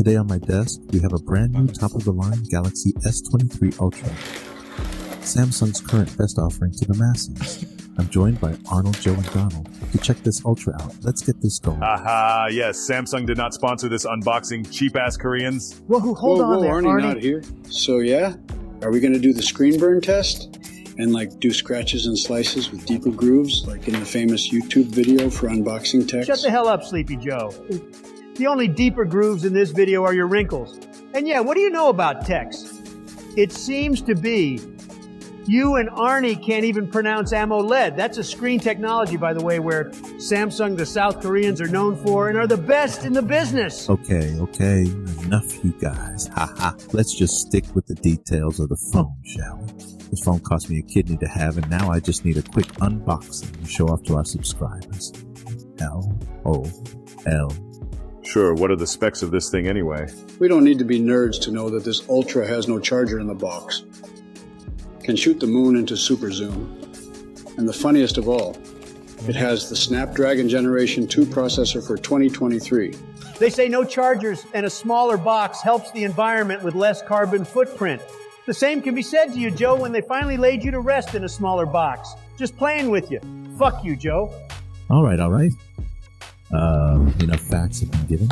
Today on my desk, we have a brand new top-of-the-line Galaxy S23 Ultra, Samsung's current best offering to the masses. I'm joined by Arnold, Joe, and Donald to check this Ultra out. Let's get this going. Haha, yes, Samsung did not sponsor this unboxing, cheap-ass Koreans. Whoa, hold on there, Arnie not here. So yeah, are we going to do the screen burn test? And do scratches and slices with deeper grooves, like in the famous YouTube video for unboxing text? Shut the hell up, Sleepy Joe. The only deeper grooves in this video are your wrinkles. And yeah, what do you know about text? It seems to be you and Arnie can't even pronounce AMOLED. That's a screen technology, by the way, where Samsung, the South Koreans, are known for and are the best in the business. Okay, enough you guys. Haha. Let's just stick with the details of the phone, shall we? This phone cost me a kidney to have, and now I just need a quick unboxing to show off to our subscribers. LOL. Sure, what are the specs of this thing anyway? We don't need to be nerds to know that this Ultra has no charger in the box. Can shoot the moon into super zoom. And the funniest of all, it has the Snapdragon Generation 2 processor for 2023. They say no chargers and a smaller box helps the environment with less carbon footprint. The same can be said to you, Joe, when they finally laid you to rest in a smaller box. Just playing with you. Fuck you, Joe. All right. Enough facts have been given.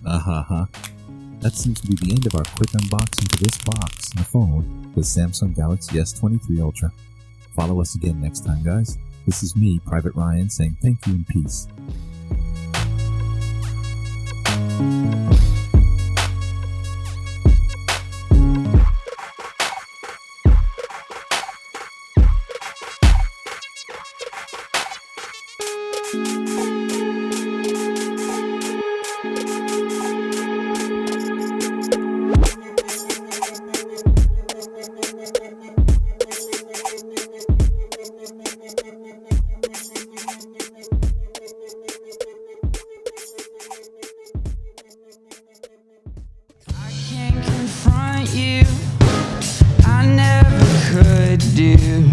That seems to be the end of our quick unboxing to this box, the phone, the Samsung Galaxy S23 Ultra. Follow us again next time, guys. This is me, Private Ryan, saying thank you and peace. I can't confront you, I never could do.